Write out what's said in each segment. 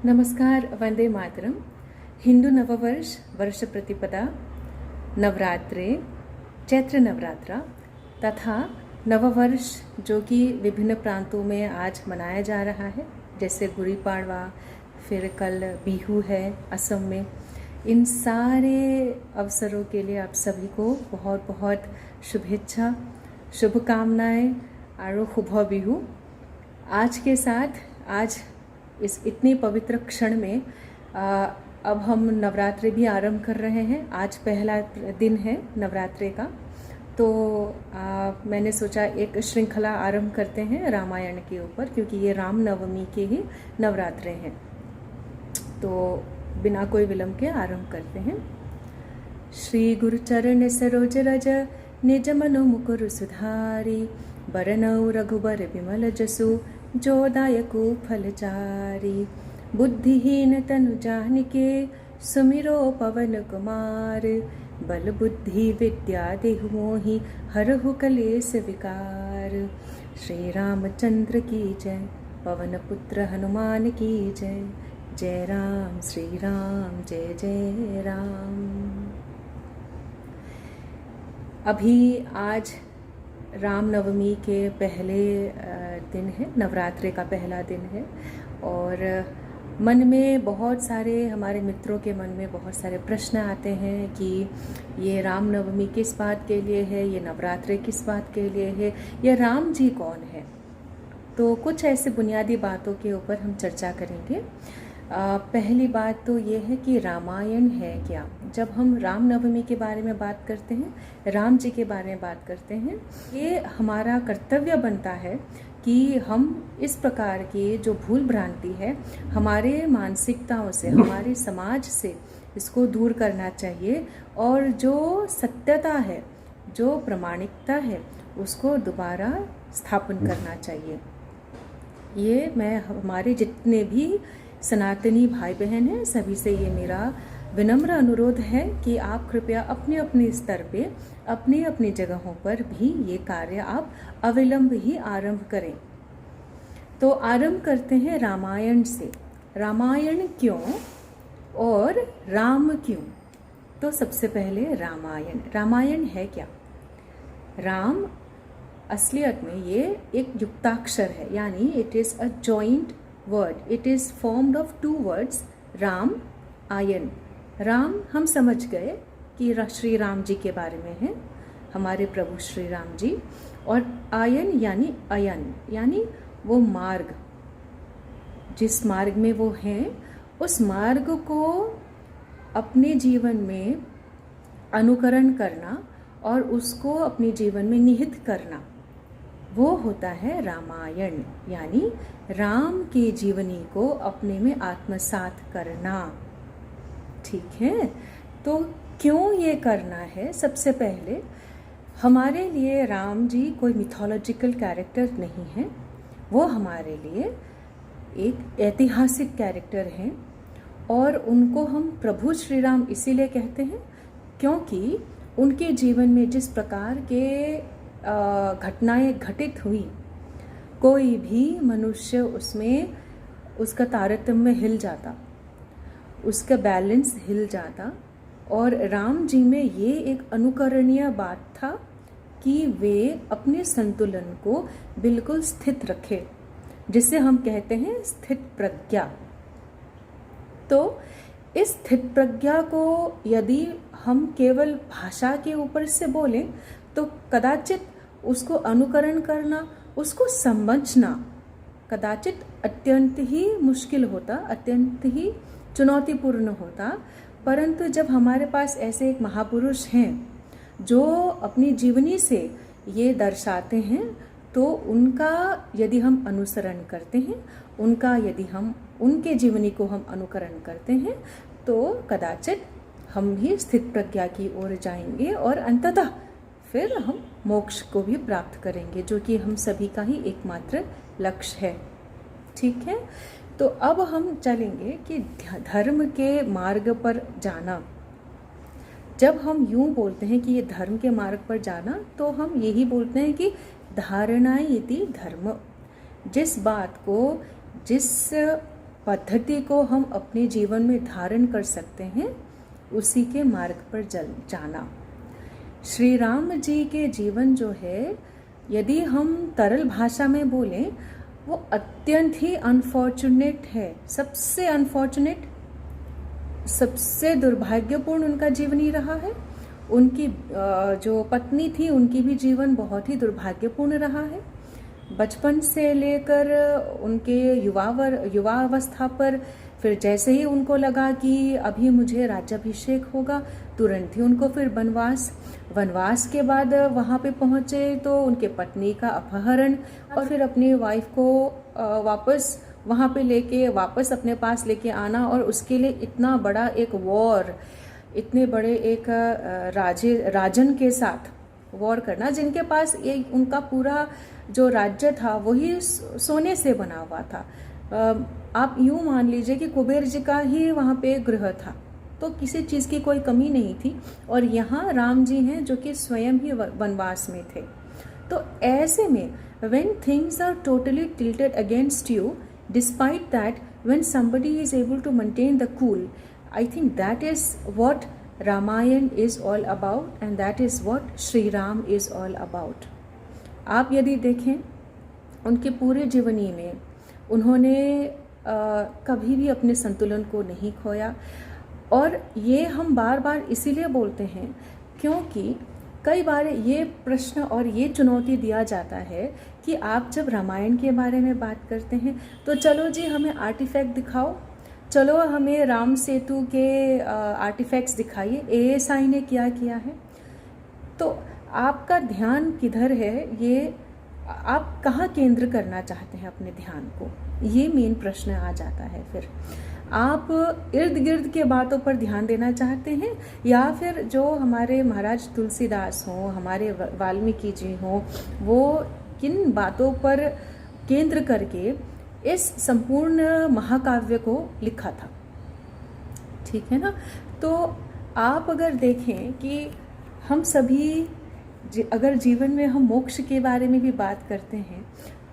नमस्कार, वंदे मातरम। हिंदू नववर्ष वर्ष प्रतिपदा, नवरात्रे, चैत्र नवरात्रा तथा नववर्ष जो कि विभिन्न प्रांतों में आज मनाया जा रहा है, जैसे गुड़ी पाड़वा, फिर कल बिहू है असम में। इन सारे अवसरों के लिए आप सभी को बहुत बहुत शुभेच्छा, शुभकामनाएं और शुभ बिहू। आज के साथ आज इस इतने पवित्र क्षण में अब हम नवरात्रि भी आरंभ कर रहे हैं। आज पहला दिन है नवरात्रि का, तो मैंने सोचा एक श्रृंखला आरंभ करते हैं रामायण के ऊपर, क्योंकि ये राम नवमी के ही नवरात्रे हैं। तो बिना कोई विलंब के आरंभ करते हैं। श्री गुरु चरण सरोज रज निज मनो मुकुर सुधारी, बरनौ रघुबर विमल जसु जो दायको फलचारी। बुद्धिहीन तनु जानिके सुमिरो पवन कुमार, बल बुद्धि विद्या देहु मोहि हरहु कलेस विकार। श्री रामचंद्र की जय, पवन पुत्र हनुमान की जय। जय राम श्री राम, जय जय राम। अभी आज रामनवमी के पहले दिन है, नवरात्रि का पहला दिन है, और मन में बहुत सारे, हमारे मित्रों के मन में बहुत सारे प्रश्न आते हैं कि ये रामनवमी किस बात के लिए है, ये नवरात्रि किस बात के लिए है, ये राम जी कौन है। तो कुछ ऐसे बुनियादी बातों के ऊपर हम चर्चा करेंगे। पहली बात तो ये है कि रामायण है क्या। जब हम रामनवमी के बारे में बात करते हैं, राम जी के बारे में बात करते हैं, ये हमारा कर्तव्य बनता है कि हम इस प्रकार की जो भूल भ्रांति है हमारे मानसिकताओं से, हमारे समाज से, इसको दूर करना चाहिए, और जो सत्यता है, जो प्रामाणिकता है, उसको दोबारा स्थापन करना चाहिए। ये मैं हमारे जितने भी सनातनी भाई बहन हैं सभी से ये मेरा विनम्र अनुरोध है कि आप कृपया अपने अपने स्तर पे, अपनी अपनी जगहों पर भी ये कार्य आप अविलंब ही आरंभ करें। तो आरंभ करते हैं रामायण से। रामायण क्यों और राम क्यों। तो सबसे पहले रामायण है क्या। राम असलियत में ये एक युक्ताक्षर है, यानी it is a joint word, it is formed of 2 words, Ram ion. Ram हम समझ गए कि श्री राम जी के बारे में है, हमारे प्रभु श्री राम जी, और आयन यानी अयन, यानी वो मार्ग, जिस मार्ग में वो हैं, उस मार्ग को अपने जीवन में अनुकरण करना और उसको अपने जीवन में निहित करना, वो होता है रामायण, यानी राम की जीवनी को अपने में आत्मसात करना। ठीक है, तो क्यों ये करना है। सबसे पहले हमारे लिए राम जी कोई मिथोलॉजिकल कैरेक्टर नहीं है, वो हमारे लिए एक ऐतिहासिक कैरेक्टर हैं, और उनको हम प्रभु श्री राम इसीलिए कहते हैं क्योंकि उनके जीवन में जिस प्रकार के घटनाएं घटित हुई, कोई भी मनुष्य उसमें उसका तारतम्य हिल जाता, उसका बैलेंस हिल जाता, और राम जी में ये एक अनुकरणीय बात था कि वे अपने संतुलन को बिल्कुल स्थित रखे, जिसे हम कहते हैं स्थित प्रज्ञा। तो इस स्थित प्रज्ञा को यदि हम केवल भाषा के ऊपर से बोलें तो कदाचित उसको अनुकरण करना, उसको समझना कदाचित अत्यंत ही मुश्किल होता, अत्यंत ही चुनौतीपूर्ण होता। परंतु जब हमारे पास ऐसे एक महापुरुष हैं जो अपनी जीवनी से ये दर्शाते हैं, तो उनका यदि हम अनुसरण करते हैं, उनके जीवनी को हम अनुकरण करते हैं, तो कदाचित हम भी स्थित प्रज्ञा की ओर जाएंगे और अंततः फिर हम मोक्ष को भी प्राप्त करेंगे, जो कि हम सभी का ही एकमात्र लक्ष्य है। ठीक है, तो अब हम चलेंगे कि धर्म के मार्ग पर जाना। जब हम यूं बोलते हैं कि ये धर्म के मार्ग पर जाना, तो हम यही बोलते हैं कि धारणा इति धर्म। जिस बात को, जिस पद्धति को हम अपने जीवन में धारण कर सकते हैं, उसी के मार्ग पर जाना। श्री राम जी के जीवन जो है, यदि हम तरल भाषा में बोलें, वो अत्यंत ही अनफॉर्चुनेट है। सबसे अनफॉर्चुनेट, सबसे दुर्भाग्यपूर्ण उनका जीवन ही रहा है। उनकी जो पत्नी थी, उनकी भी जीवन बहुत ही दुर्भाग्यपूर्ण रहा है। बचपन से लेकर उनके युवावस्था पर, फिर जैसे ही उनको लगा कि अभी मुझे राज्याभिषेक होगा, तुरंत ही उनको फिर वनवास के बाद वहाँ पे पहुँचे तो उनके पत्नी का अपहरण, और फिर अपनी वाइफ को वापस वहाँ पे लेके वापस अपने पास लेके आना, और उसके लिए इतना बड़ा एक वॉर, इतने बड़े एक राजन के साथ वॉर करना, जिनके पास ये उनका पूरा जो राज्य था वही सोने से बना हुआ था। आप यूँ मान लीजिए कि कुबेर जी का ही वहाँ पे गृह था, तो किसी चीज़ की कोई कमी नहीं थी। और यहाँ राम जी हैं जो कि स्वयं ही वनवास में थे। तो ऐसे में when things are totally tilted against you, despite that, when somebody is able to maintain the cool, I think that is what Ramayan is all about, and that is what Shri Ram is all about. आप यदि देखें उनके पूरे जीवनी में उन्होंने कभी भी अपने संतुलन को नहीं खोया। और ये हम बार बार इसीलिए बोलते हैं क्योंकि कई बार ये प्रश्न और ये चुनौती दिया जाता है कि आप जब रामायण के बारे में बात करते हैं तो चलो जी हमें आर्टिफैक्ट दिखाओ, चलो हमें राम सेतु के आर्टिफैक्ट्स दिखाइए, ASI ने क्या किया है। तो आपका ध्यान किधर है, ये आप कहाँ केंद्र करना चाहते हैं अपने ध्यान को, ये मेन प्रश्न आ जाता है। फिर आप इर्द गिर्द के बातों पर ध्यान देना चाहते हैं, या फिर जो हमारे महाराज तुलसीदास हों, हमारे वाल्मीकि जी हों, वो किन बातों पर केंद्र करके इस संपूर्ण महाकाव्य को लिखा था, ठीक है ना। तो आप अगर देखें कि हम सभी अगर जीवन में हम मोक्ष के बारे में भी बात करते हैं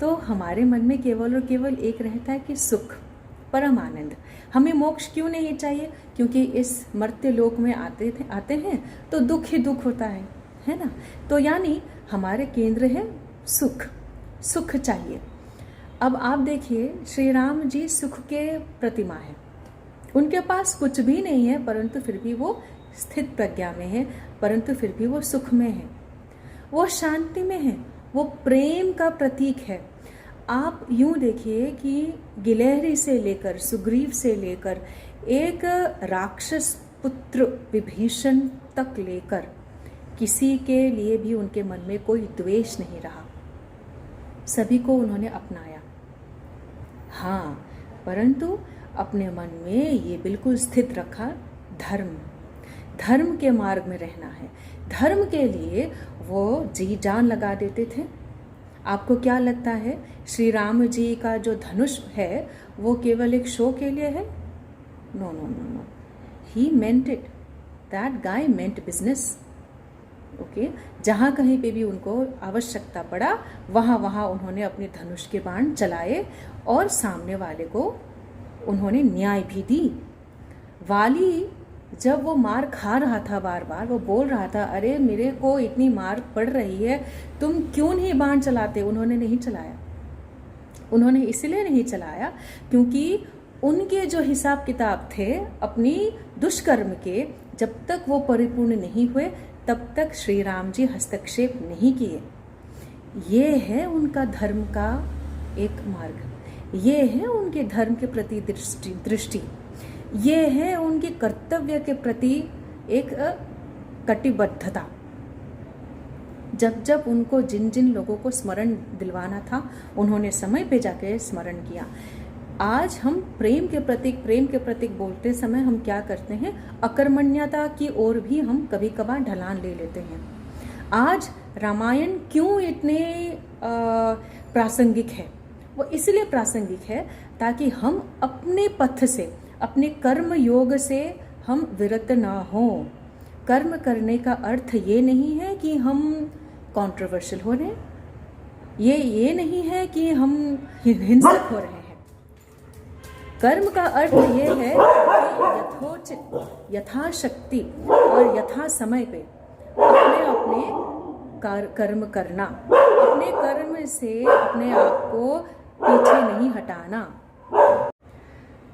तो हमारे मन में केवल और केवल एक रहता है कि सुख, परम आनंद। हमें मोक्ष क्यों नहीं चाहिए? क्योंकि इस मर्त्य लोक में आते हैं तो दुख ही दुख होता है ना। तो यानी हमारे केंद्र है सुख, सुख चाहिए। अब आप देखिए श्री राम जी सुख के प्रतिमा है, उनके पास कुछ भी नहीं है परंतु फिर भी वो स्थित प्रज्ञा में है, परंतु फिर भी वो सुख में है, वो शांति में है, वो प्रेम का प्रतीक है। आप यूं देखिए कि गिलहरी से लेकर सुग्रीव से लेकर एक राक्षस पुत्र विभीषण तक लेकर किसी के लिए भी उनके मन में कोई द्वेष नहीं रहा, सभी को उन्होंने अपनाया। हाँ, परंतु अपने मन में ये बिल्कुल स्थित रखा, धर्म के मार्ग में रहना है। धर्म के लिए वो जी जान लगा देते थे। आपको क्या लगता है श्री राम जी का जो धनुष है वो केवल एक शो के लिए है? No no no no, he meant it, that guy meant business. Okay, जहाँ कहीं पे भी उनको आवश्यकता पड़ा वहाँ उन्होंने अपने धनुष के बाण चलाए और सामने वाले को उन्होंने न्याय भी दी। वाली जब वो मार खा रहा था बार बार, वो बोल रहा था अरे मेरे को इतनी मार पड़ रही है, तुम क्यों नहीं बाण चलाते? उन्होंने नहीं चलाया। उन्होंने इसलिए नहीं चलाया क्योंकि उनके जो हिसाब किताब थे अपनी दुष्कर्म के, जब तक वो परिपूर्ण नहीं हुए तब तक श्री राम जी हस्तक्षेप नहीं किए। ये है उनका धर्म का एक मार्ग, ये है उनके धर्म के प्रति दृष्टि, ये है उनके कर्तव्य के प्रति एक कटिबद्धता। जब जब उनको जिन जिन लोगों को स्मरण दिलवाना था उन्होंने समय पे जाके स्मरण किया। आज हम प्रेम के प्रतीक बोलते समय हम क्या करते हैं, अकर्मण्यता की ओर भी हम कभी कभार ढलान ले लेते हैं। आज रामायण क्यों इतने प्रासंगिक है? वो इसलिए प्रासंगिक है ताकि हम अपने पथ से, अपने कर्म योग से हम विरत ना हो। कर्म करने का अर्थ ये नहीं है कि हम कंट्रोवर्शियल हो रहे हैं, ये नहीं है कि हम हिंसक हो रहे हैं। कर्म का अर्थ ये है कि यथोचित, यथाशक्ति और यथा समय पे अपने अपने कर्म करना, अपने कर्म से अपने आप को पीछे नहीं हटाना।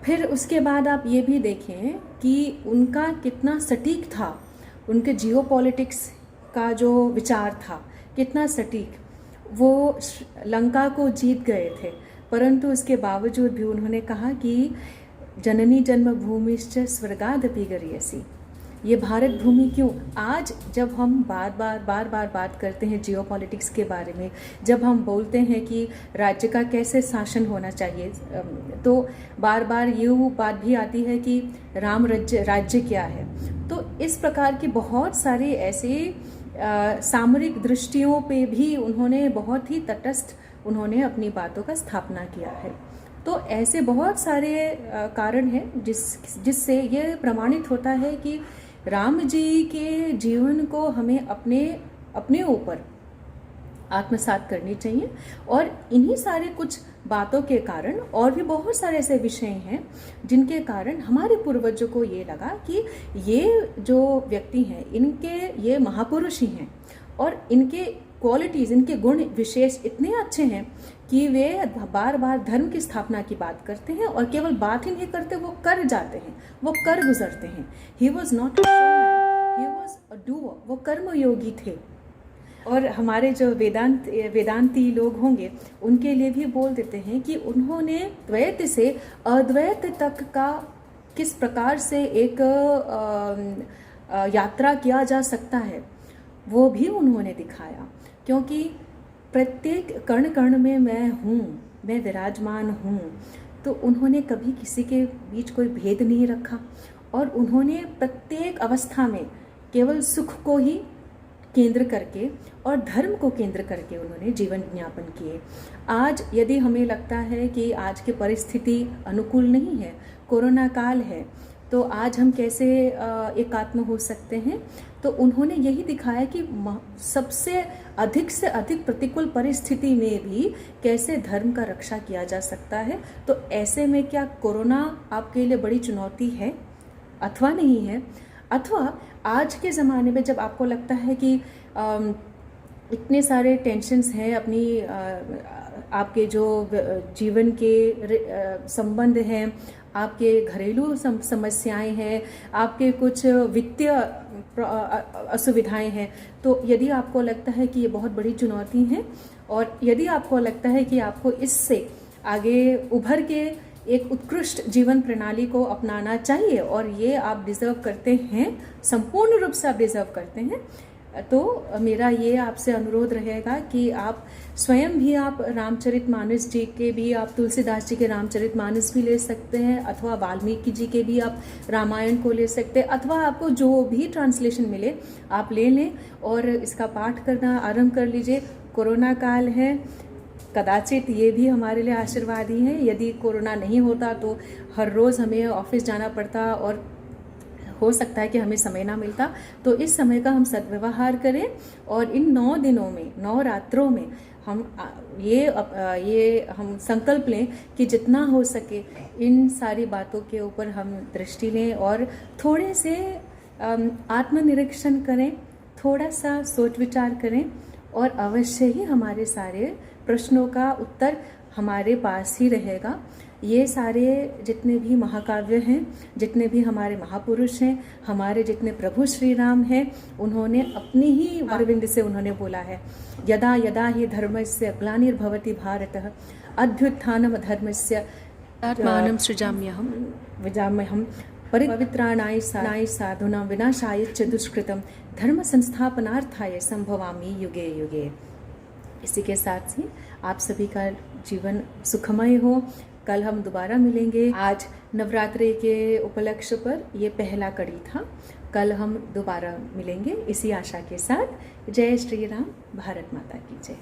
फिर उसके बाद आप ये भी देखें कि उनका कितना सटीक था, उनके जियोपॉलिटिक्स का जो विचार था कितना सटीक। वो लंका को जीत गए थे, परंतु उसके बावजूद भी उन्होंने कहा कि जननी जन्मभूमिश्च स्वर्गादपि गरीयसी। ये भारत भूमि क्यों? आज जब हम बार बार बात करते हैं जियोपॉलिटिक्स के बारे में, जब हम बोलते हैं कि राज्य का कैसे शासन होना चाहिए, तो बार बार ये बात भी आती है कि राम राज्य क्या है। तो इस प्रकार की बहुत सारी ऐसी सामरिक दृष्टियों पे भी उन्होंने बहुत ही तटस्थ उन्होंने अपनी बातों का स्थापना किया है। तो ऐसे बहुत सारे कारण हैं जिससे ये प्रमाणित होता है कि राम जी के जीवन को हमें अपने ऊपर आत्मसात करनी चाहिए। और इन्हीं सारे कुछ बातों के कारण और भी बहुत सारे ऐसे विषय हैं जिनके कारण हमारे पूर्वजों को ये लगा कि ये जो व्यक्ति हैं इनके ये महापुरुष ही हैं और इनके क्वालिटीज़, इनके गुण विशेष इतने अच्छे हैं कि वे बार बार धर्म की स्थापना की बात करते हैं और केवल बात ही नहीं करते, वो कर जाते हैं, वो कर गुजरते हैं। He was not a showman, he was a doer, वो कर्मयोगी थे। और हमारे जो वेदांती लोग होंगे उनके लिए भी बोल देते हैं कि उन्होंने द्वैत से अद्वैत तक का किस प्रकार से एक यात्रा किया जा सकता है वो भी उन्होंने दिखाया। क्योंकि प्रत्येक कण कण में मैं हूँ, मैं विराजमान हूँ। तो उन्होंने कभी किसी के बीच कोई भेद नहीं रखा और उन्होंने प्रत्येक अवस्था में केवल सुख को ही केंद्र करके और धर्म को केंद्र करके उन्होंने जीवन यापन किए। आज यदि हमें लगता है कि आज की परिस्थिति अनुकूल नहीं है, कोरोना काल है, तो आज हम कैसे एकात्म हो सकते हैं, तो उन्होंने यही दिखाया कि सबसे अधिक से अधिक प्रतिकूल परिस्थिति में भी कैसे धर्म का रक्षा किया जा सकता है। तो ऐसे में क्या कोरोना आपके लिए बड़ी चुनौती है अथवा नहीं है? अथवा आज के ज़माने में जब आपको लगता है कि इतने सारे टेंशन्स हैं, अपनी आपके जो जीवन के संबंध हैं, आपके घरेलू समस्याएं हैं, आपके कुछ वित्तीय असुविधाएं हैं, तो यदि आपको लगता है कि ये बहुत बड़ी चुनौती है और यदि आपको लगता है कि आपको इससे आगे उभर के एक उत्कृष्ट जीवन प्रणाली को अपनाना चाहिए और ये आप डिज़र्व करते हैं, संपूर्ण रूप से आप डिज़र्व करते हैं, तो मेरा ये आपसे अनुरोध रहेगा कि आप स्वयं भी आप रामचरितमानस जी के भी, आप तुलसीदास जी के रामचरितमानस भी ले सकते हैं, अथवा वाल्मीकि जी के भी आप रामायण को ले सकते हैं, अथवा आपको जो भी ट्रांसलेशन मिले आप ले लें और इसका पाठ करना आरंभ कर लीजिए। कोरोना काल है, कदाचित ये भी हमारे लिए आशीर्वाद ही है। यदि कोरोना नहीं होता तो हर रोज़ हमें ऑफिस जाना पड़ता और हो सकता है कि हमें समय ना मिलता। तो इस समय का हम सद्व्यवहार करें और इन 9 दिनों में, 9 रात्रों में हम ये हम संकल्प लें कि जितना हो सके इन सारी बातों के ऊपर हम दृष्टि लें और थोड़े से आत्मनिरीक्षण करें, थोड़ा सा सोच विचार करें और अवश्य ही हमारे सारे प्रश्नों का उत्तर हमारे पास ही रहेगा। ये सारे जितने भी महाकाव्य हैं, जितने भी हमारे महापुरुष हैं, हमारे जितने प्रभु श्री राम हैं, उन्होंने अपनी ही अरविंद से उन्होंने बोला है, यदा यदा हि धर्मस्य ग्लानिर्भवति भारतः अभ्युत्थानं धर्मस्य आत्मानं सृजाम्यहं विजाम्यहं पवित्राणाय साधूनां विनाशाय च दुष्कृतं धर्म संस्थापनार्थाय संभवामि युगे युगे। इसी के साथ ही आप सभी का जीवन सुखमय हो। कल हम दोबारा मिलेंगे। आज नवरात्रि के उपलक्ष्य पर ये पहला कड़ी था। कल हम दोबारा मिलेंगे इसी आशा के साथ। जय श्री राम, भारत माता की जय।